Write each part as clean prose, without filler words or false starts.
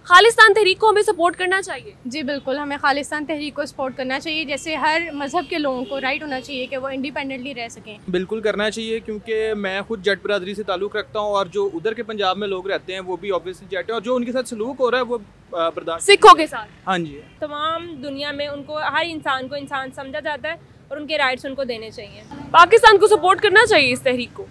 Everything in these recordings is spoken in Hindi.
खालिस्तान तहरीक को हमें सपोर्ट करना चाहिए? जी बिल्कुल, हमें खालिस्तान तहरीक को सपोर्ट करना चाहिए। जैसे हर मज़हब के लोगों को राइट होना चाहिए कि वो इंडिपेंडेंटली रह सकें। बिल्कुल करना चाहिए, क्योंकि मैं खुद जट बरादरी से ताल्लुक़ रखता हूँ और जो उधर के पंजाब में लोग रहते हैं वो भी ऑब्वियसली जट है, और जो उनके साथ सलूक हो रहा है वो बर्दाश्त। सिखों के साथ? हाँ जी। तमाम दुनिया में उनको, हर इंसान को इंसान समझा जाता है और उनके राइट्स उनको देने चाहिए। पाकिस्तान को सपोर्ट करना चाहिए इस तहरीक को?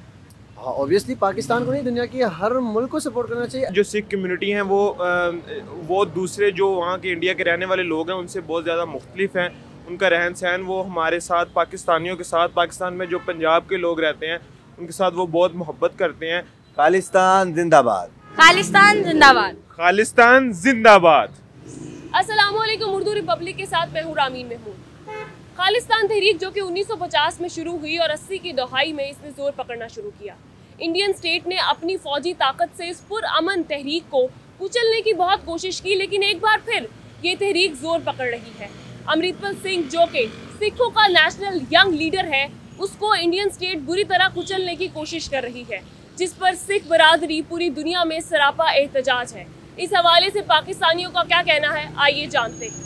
हाँ, ऑब्वियसली पाकिस्तान को नहीं, दुनिया की हर मुल्क को सपोर्ट करना चाहिए। जो सिख कम्युनिटी हैं वो दूसरे जो वहाँ के इंडिया के रहने वाले लोग हैं उनसे बहुत ज़्यादा मुख्तलिफ हैं। उनका रहन सहन वो हमारे साथ पाकिस्तानियों के साथ, पाकिस्तान में जो पंजाब के लोग रहते हैं उनके साथ वो बहुत मोहब्बत करते हैं। खालिस्तान जिंदाबाद। खालिस्तान जिंदाबाद। खालिस्तान जिंदाबाद। अस्सलामुअलैकुम, उर्दू रिपब्लिक के साथ मैं हूँ रामीन महमूद। खालिस्तान तहरीक जो कि 1950 में शुरू हुई और 80 की दहाई में इसने जोर पकड़ना शुरू किया। इंडियन स्टेट ने अपनी फौजी ताकत से इस पुरअमन तहरीक को कुचलने की बहुत कोशिश की, लेकिन एक बार फिर ये तहरीक जोर पकड़ रही है। अमृतपाल सिंह जो कि सिखों का नेशनल यंग लीडर है, उसको इंडियन स्टेट बुरी तरह कुचलने की कोशिश कर रही है, जिस पर सिख बरादरी पूरी दुनिया में सरापा एहतजाज है। इस हवाले से पाकिस्तानियों का क्या कहना है, आइए जानते हैं।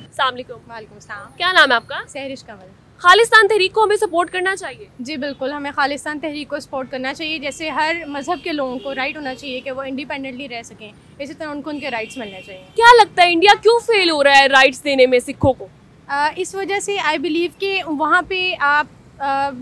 अस्सलाम वालेकुम। वालेकुम सलाम। क्या नाम है आपका? सहरिश कमल। खालिस्तान तहरीक को हमें सपोर्ट करना चाहिए? जी बिल्कुल, हमें खालिस्तान तहरीक को सपोर्ट करना चाहिए। जैसे हर मज़हब के लोगों को राइट होना चाहिए कि वो इंडिपेंडेंटली रह सकें, इसी तरह उनको उनके राइट्स मिलने चाहिए। क्या लगता है इंडिया क्यों फेल हो रहा है राइट्स देने में सिखों को? इस वजह से आई बिलीव कि वहाँ पे आप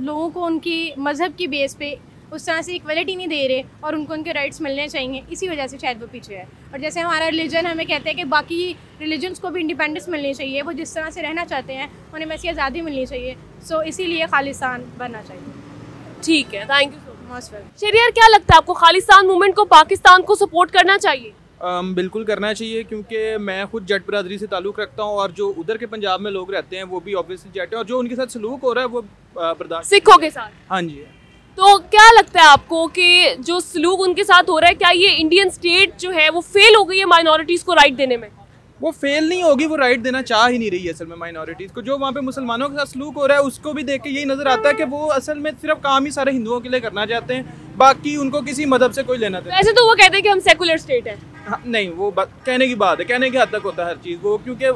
लोगों को उनकी मज़हब की बेस पे उस तरह से इक्वलिटी नहीं दे रहे और उनको उनके राइट्स मिलने चाहिए, इसी वजह से शायद वो पीछे है। और जैसे हमारा रिलीजन हमें कहते हैं कि बाकी रिलीजन्स को भी इंडिपेंडेंस मिलनी चाहिए, वो जिस तरह से रहना चाहते हैं उन्हें वैसी आज़ादी मिलनी चाहिए। सो इसीलिए खालिस्तान बनना चाहिए। ठीक है, thank you so much. Most welcome. Shahriyar, क्या लगता है आपको खालिस्तान मूवमेंट को पाकिस्तान को सपोर्ट करना चाहिए? बिल्कुल करना चाहिए, क्योंकि मैं खुद जट बरादरी से ताल्लुक़ रखता हूँ और जो उधर के पंजाब में लोग रहते हैं वो भी ऑब्वियसली जट है, और जो उनके साथ सलूक हो रहा है वो बर्दाश्त। सिखों के साथ? हाँ जी। तो क्या लगता है आपको कि जो सलूक उनके साथ हो रहा है, क्या ये इंडियन स्टेट जो है वो फेल हो गई है माइनॉरिटीज़ को राइट देने में? वो फेल नहीं होगी, वो राइट देना चाह ही नहीं रही है असल में माइनॉरिटीज़ को। जो वहाँ पे मुसलमानों के साथ सलूक हो रहा है उसको भी देख के यही नज़र आता है कि वो असल में सिर्फ काम ही सारे हिंदुओं के लिए करना चाहते हैं, बाकी उनको किसी मदहब से कोई लेना देना। वैसे तो वो कहते हैं कि हम सेकुलर स्टेट है। हाँ, नहीं, वो कहने की बात है, कहने की हद तक होता है हर चीज़ वो, क्योंकि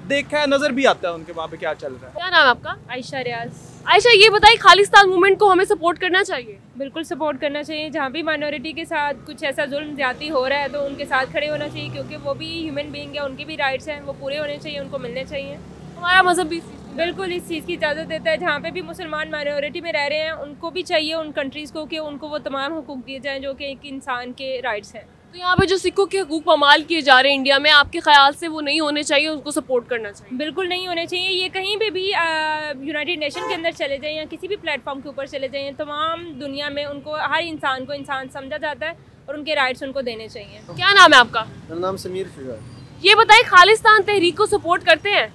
देखा है, नज़र भी आता है उनके वहाँ पे क्या चल रहा है। क्या नाम है आपका? आयशा रियाज। आयशा, ये बताइए खालिस्तान मूवमेंट को हमें सपोर्ट करना चाहिए? बिल्कुल सपोर्ट करना चाहिए। जहाँ भी माइनॉरिटी के साथ कुछ ऐसा जुल्म ज्यादती हो रहा है तो उनके साथ खड़े होना चाहिए, क्योंकि वो भी ह्यूमन बीइंग है, उनके भी राइट्स हैं, वो पूरे होने चाहिए, उनको मिलने चाहिए। हमारा मजहब भी बिल्कुल इस चीज़ की इजाज़त देता है। जहाँ पे भी मुसलमान माइनॉरिटी में रह रहे हैं उनको भी चाहिए, उन कंट्रीज़ को, कि उनको वो तमाम हुकूक दिए जाएँ जो कि एक इंसान के राइट्स हैं। तो यहाँ पे जो सिखों के हकूक पमाल किए जा रहे हैं इंडिया में, आपके ख्याल से वो नहीं होने चाहिए, उनको सपोर्ट करना चाहिए? बिल्कुल नहीं होने चाहिए। ये कहीं पे भी यूनाइटेड नेशन के अंदर चले जाएँ या किसी भी प्लेटफॉर्म के ऊपर चले जाएँ, तमाम दुनिया में उनको, हर इंसान को इंसान समझा जाता है और उनके राइट्स उनको देने चाहिए। क्या नाम है आपका? मेरा नाम समीर फिजा। ये बताइए खालिस्तान तहरीक को सपोर्ट करते हैं?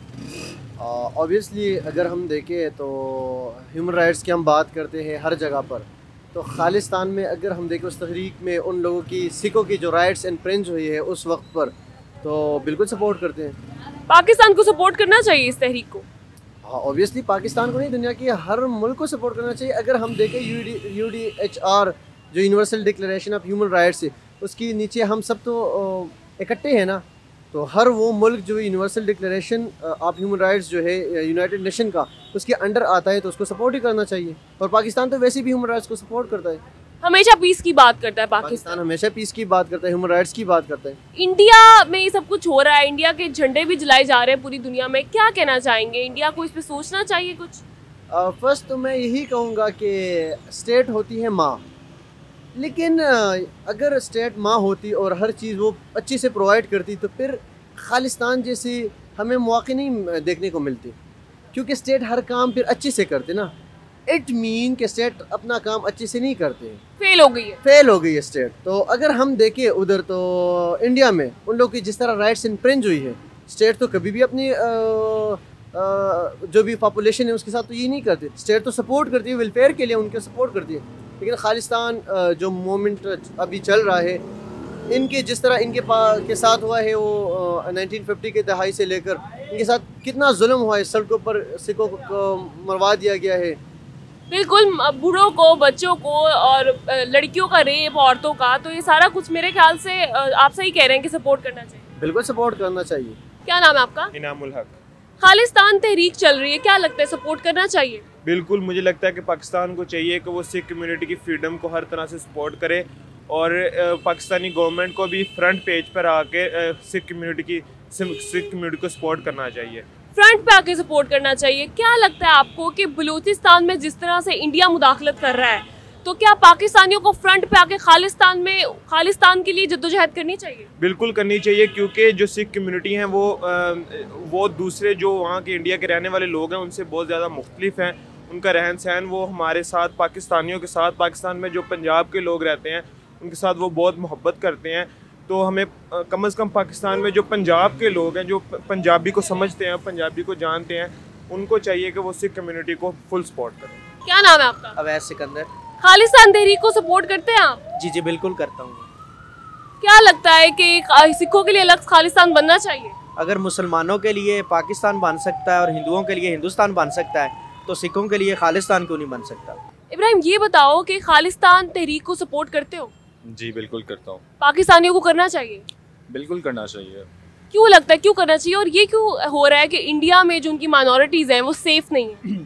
ऑब्वियसली अगर हम देखें तो ह्यूमन राइट्स की हम बात करते हैं हर जगह पर, तो खालिस्तान में अगर हम देखें उस तहरीक में उन लोगों की, सिखों की जो राइट्स इन्फ्रिंज हुई है उस वक्त पर, तो बिल्कुल सपोर्ट करते हैं। पाकिस्तान को सपोर्ट करना चाहिए इस तहरीक को? हाँ, ऑब्वियसली पाकिस्तान को नहीं, दुनिया की हर मुल्क को सपोर्ट करना चाहिए। अगर हम देखें UDHR जो universal declaration of human rights है, उसके नीचे हम सब तो इकट्ठे हैं ना, तो हर वो मुल्क जो universal declaration of human rights जो है यूनाइटेड नेशन का, उसके अंडर आता है तो उसको सपोर्ट ही करना चाहिए। और पाकिस्तान तो वैसे भी ह्यूमन राइट्स को सपोर्ट करता है, हमेशा पीस की बात करता है पाकिस्तान हमेशा पीस की बात करता है, ह्यूमन राइट्स की बात करता है। इंडिया में ये सब कुछ हो रहा है, इंडिया के झंडे भी जलाए जा रहे हैं पूरी दुनिया में, क्या कहना चाहेंगे? इंडिया को इस पे सोचना चाहिए कुछ? फर्स्ट तो मैं यही कहूँगा कि स्टेट होती है माँ, लेकिन अगर स्टेट माँ होती और हर चीज़ वो अच्छे से प्रोवाइड करती तो फिर खालिस्तान जैसी हमें मौके नहीं देखने को मिलते, क्योंकि स्टेट हर काम फिर अच्छे से करते ना। इट मीन कि स्टेट अपना काम अच्छे से नहीं करते, फेल हो गई है, फेल हो गई है स्टेट। तो अगर हम देखें उधर तो इंडिया में उन लोगों की जिस तरह राइट्स इन्फ्रिंज हुई है, स्टेट तो कभी भी अपनी जो भी पॉपुलेशन है उसके साथ तो ये नहीं करते। स्टेट तो सपोर्ट करती है, वेलफेयर के लिए उनके सपोर्ट करती है, लेकिन खालिस्तान जो मूवमेंट अभी चल रहा है, इनके जिस तरह के साथ हुआ है वो 1950 के दहाई से लेकर इनके साथ कितना जुल्म हुआ है, सड़कों पर सिखों को मरवा दिया गया है, बिल्कुल, बूढ़ों को, बच्चों को और लड़कियों का रेप, औरतों का, तो ये सारा कुछ मेरे ख्याल से आप सही कह रहे हैं कि सपोर्ट करना चाहिए। बिल्कुल सपोर्ट करना चाहिए। क्या नाम है आपका? इनामुल हक। खालिस्तान तहरीक चल रही है, क्या लगता है सपोर्ट करना चाहिए? बिल्कुल, मुझे लगता है कि पाकिस्तान को चाहिए कि वो सिख कम्युनिटी की फ्रीडम को हर तरह से सपोर्ट करे और पाकिस्तानी गवर्नमेंट को भी फ्रंट पेज पर आके सिख कम्युनिटी को सपोर्ट करना चाहिए। फ्रंट पे आके सपोर्ट करना चाहिए। क्या लगता है आपको कि बलूचिस्तान में जिस तरह से इंडिया मुदाखलत कर रहा है, तो क्या पाकिस्तानियों को फ्रंट पे आके खालिस्तान के लिए जद्दोजहद करनी चाहिए? बिल्कुल करनी चाहिए, क्योंकि जो सिख कम्युनिटी हैं वो दूसरे जो वहाँ के इंडिया के रहने वाले लोग हैं उनसे बहुत ज़्यादा मुख्तलिफ हैं। उनका रहन सहन वो हमारे साथ पाकिस्तानियों के साथ, पाकिस्तान में जो पंजाब के लोग रहते हैं उनके साथ वो बहुत मोहब्बत करते हैं। तो हमें कम से कम पाकिस्तान में जो पंजाब के लोग हैं, जो पंजाबी को समझते हैं, पंजाबी को जानते हैं, उनको चाहिए कि वो सिख कम्युनिटी को फुल सपोर्ट करें। क्या नाम है आपका? अवैस सिकंदर। खालिस्तान तहरीक को सपोर्ट करते हैं आप? जी जी बिल्कुल करता हूँ। क्या लगता है कि सिखों के लिए अलग खालिस्तान बनना चाहिए? अगर मुसलमानों के लिए पाकिस्तान बन सकता है और हिंदुओं के लिए हिंदुस्तान बन सकता है, तो सिखों के लिए खालिस्तान क्यों नहीं बन सकता? इब्राहिम, ये बताओ कि खालिस्तान तहरीक को सपोर्ट करते हो? जी बिल्कुल करता हूँ। पाकिस्तानियों को करना चाहिए? बिल्कुल करना चाहिए। क्यों लगता है, क्यों करना चाहिए? और ये क्यों हो रहा है कि इंडिया में जो उनकी माइनॉरिटीज़ हैं वो सेफ नहीं है?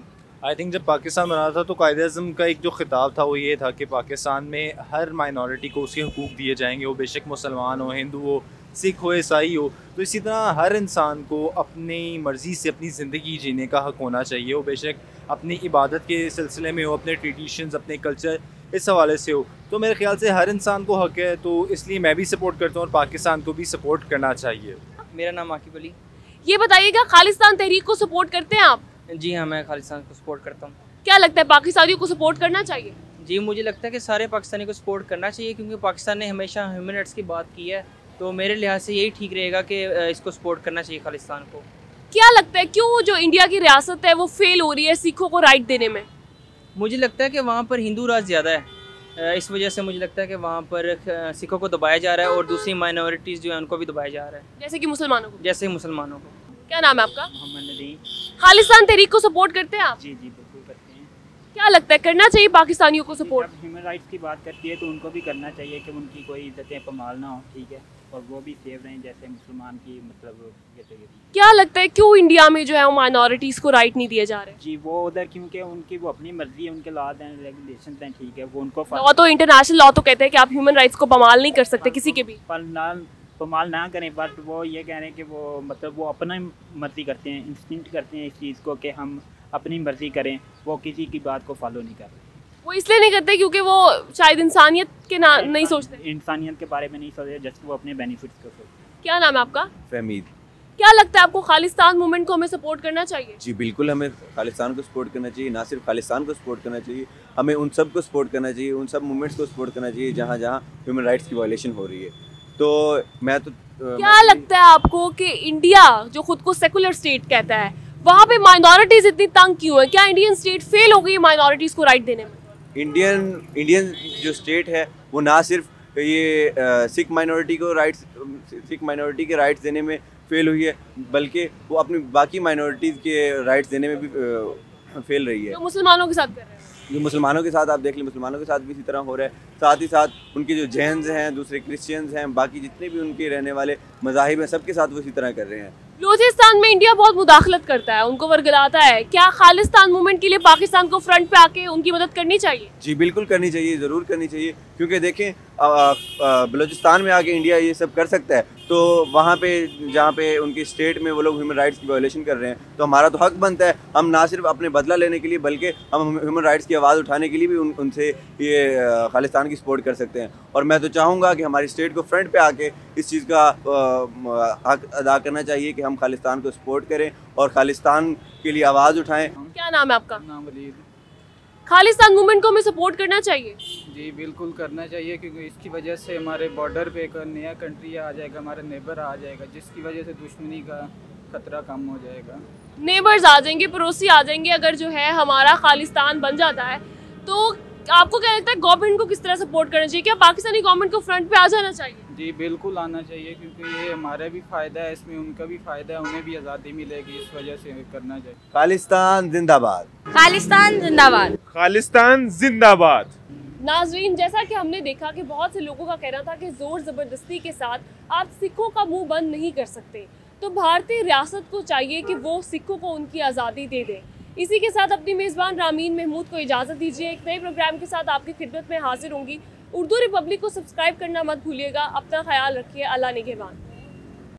आई थिंक जब पाकिस्तान बना था तो कायदे-ए-आज़म का एक जो खिताब था वो ये था कि पाकिस्तान में हर माइनॉरिटी को उसके हुकूक दिए जाएंगे, वो बेशक मुसलमान हो, हिंदू हो, सिख हो, ईसाई हो। तो इसी तरह हर इंसान को अपनी मर्ज़ी से अपनी ज़िंदगी जीने का हक़ होना चाहिए। वो बेशक अपनी इबादत के सिलसिले में हो, अपने ट्रेडिशंस, अपने कल्चर, इस हवाले से हो। तो मेरे ख़्याल से हर इंसान को हक़ है, तो इसलिए मैं भी सपोर्ट करता हूँ और पाकिस्तान को भी सपोर्ट करना चाहिए। मेरा नाम आकिब अली। ये बताइएगा, खालिस्तान तहरीक को सपोर्ट करते हैं आप? जी हाँ, मैं खालिस्तान को सपोर्ट करता हूँ। क्या लगता है पाकिस्तानियों को सपोर्ट करना चाहिए? जी, मुझे लगता है कि सारे पाकिस्तानी को सपोर्ट करना चाहिए, क्योंकि पाकिस्तान ने हमेशा ह्यूमन राइट्स की बात की है। तो मेरे लिहाज से यही ठीक रहेगा कि इसको सपोर्ट करना चाहिए खालिस्तान को। क्या लगता है क्यों जो इंडिया की रियासत है वो फेल हो रही है सिखों को राइट देने में? मुझे लगता है कि वहाँ पर हिंदू राज ज़्यादा है, इस वजह से मुझे लगता है कि वहाँ पर सिखों को दबाया जा रहा है और दूसरी माइनॉरिटीज़ जो है उनको भी दबाया जा रहा है, जैसे कि मुसलमानों को। जैसे मुसलमानों को। क्या नाम है आपका? मोहम्मद नदी। खालिस्तान तहरीक को सपोर्ट करते हैं आप? जी जी बिल्कुल करते हैं। क्या लगता है करना चाहिए पाकिस्तानियों को सपोर्ट? जब ह्यूमन राइट्स की बात करती है तो उनको भी करना चाहिए कि उनकी कोई इज्जतें पमाल ना हो, ठीक है, और वो भी सेफ रहें जैसे मुसलमान की मतलब क्या लगता है क्यों इंडिया में जो है वो माइनॉरिटीज़ को राइट नहीं दिए जा रहे? जी वो उधर क्योंकि उनकी वो अपनी मर्जी है, उनके लॉज हैं, रेगुलेशन हैं, ठीक है, वो उनको लॉ तो इंटरनेशनल लॉ तो कहते हैं कि आप ह्यूमन राइट्स को पमाल नहीं कर सकते किसी के भी। पमाल ना करें, बट वो ये कह रहे हैं कि वो मतलब वो अपना मर्जी करते हैं, इंस्टिंक्ट करते हैं इस चीज़ को कि हम अपनी मर्जी करें, वो किसी की बात को फॉलो नहीं कर रहे। वो इसलिए नहीं करते क्योंकि वो शायद इंसानियत के नहीं सोचते, इंसानियत के बारे में नहीं सोचते, जस्ट वो अपने बेनिफिट्स को सोचते। क्या नाम है आपका? फहमीद। क्या लगता है आपको खालिस्तान मूवमेंट को हमें सपोर्ट करना चाहिए? जी बिल्कुल, हमें खालिस्तान को सपोर्ट करना चाहिए। ना सिर्फ खालिस्तान को सपोर्ट करना चाहिए, हमें उन सब को सपोर्ट करना चाहिए, उन सब मूवमेंट्स को सपोर्ट करना चाहिए जहाँ जहाँ ह्यूमन राइट्स की वायलेशन हो रही है। तो मैं तो क्या लगता है आपको कि इंडिया जो खुद को सेकुलर स्टेट कहता है वहाँ पे माइनॉरिटीज इतनी तंग क्यों है? क्या इंडियन स्टेट फेल हो गई माइनॉरिटीज को राइट देने में? इंडियन जो स्टेट है वो ना सिर्फ ये सिख माइनॉरिटी के राइट्स देने में फेल हुई है, बल्कि वो अपनी बाकी माइनॉरिटीज़ के राइट्स देने में भी फेल रही है। जो मुसलमानों के साथ कर रहे हैं, जो मुसलमानों के साथ आप देख लें, मुसलमानों के साथ भी इसी तरह हो रहा है। साथ ही साथ उनके जो जैन्स हैं, दूसरे क्रिश्चियंस हैं, बाकी जितने भी उनके रहने वाले मज़ाहिब हैं, सबके साथ वो इसी तरह कर रहे हैं। बलूचिस्तान में इंडिया बहुत मुदाखलत करता है, उनको वर्गलाता है। क्या खालिस्तान मूवमेंट के लिए पाकिस्तान को फ्रंट पे आके उनकी मदद करनी चाहिए? जी बिल्कुल करनी चाहिए, ज़रूर करनी चाहिए, क्योंकि देखें बलूचिस्तान में आके इंडिया ये सब कर सकता है, तो वहाँ पे जहाँ पे उनकी स्टेट में वो लोग ह्यूमन राइट्स की वायलेशन कर रहे हैं, तो हमारा तो हक बनता है हम ना सिर्फ अपने बदला लेने के लिए बल्कि हम ह्यूमन राइट्स की आवाज़ उठाने के लिए भी उनसे ये खालिस्तान की सपोर्ट कर सकते हैं। और मैं तो चाहूँगा कि हमारी स्टेट को फ्रंट पे आके इस चीज़ का हक अदा करना चाहिए कि हम खालिस्तान को सपोर्ट करें और खालिस्तान के लिए आवाज़ उठाएँ। क्या नाम है आपका? नाम वलीद। खालिस्तान मूवमेंट को हमें सपोर्ट करना चाहिए? जी बिल्कुल करना चाहिए, क्योंकि इसकी वजह से हमारे बॉर्डर पे एक नया कंट्री आ जाएगा, हमारा नेबर आ जाएगा, जिसकी वजह से दुश्मनी का खतरा कम हो जाएगा। नेबर्स आ जाएंगे, पड़ोसी आ जाएंगे। अगर जो है हमारा खालिस्तान बन जाता है तो आपको क्या लगता है गवर्नमेंट को किस तरह सपोर्ट करना चाहिए? क्या पाकिस्तानी गवर्नमेंट को फ्रंट पे आ जाना चाहिए? जी बिल्कुल आना चाहिए, क्योंकि ये हमारा भी फ़ायदा है, इसमें उनका भी फ़ायदा है, उन्हें भी आज़ादी मिलेगी, इस वजह से करना चाहिए। खालिस्तान जिंदाबाद। खालिस्तान जिंदाबाद। खालिस्तान जिंदाबाद। नाजरीन, जैसा कि हमने देखा कि बहुत से लोगों का कहना था कि ज़ोर ज़बरदस्ती के साथ आप सिखों का मुंह बंद नहीं कर सकते, तो भारतीय रियासत को चाहिए कि वो सिखों को उनकी आज़ादी दे दें। इसी के साथ अपनी मेज़बान रामीन महमूद को इजाज़त दीजिए। एक नए प्रोग्राम के साथ आपकी खिदमत में हाजिर होंगी। उर्दू रिपब्लिक को सब्सक्राइब करना मत भूलिएगा। अपना ख्याल रखिए। अल्लाह निगहबान।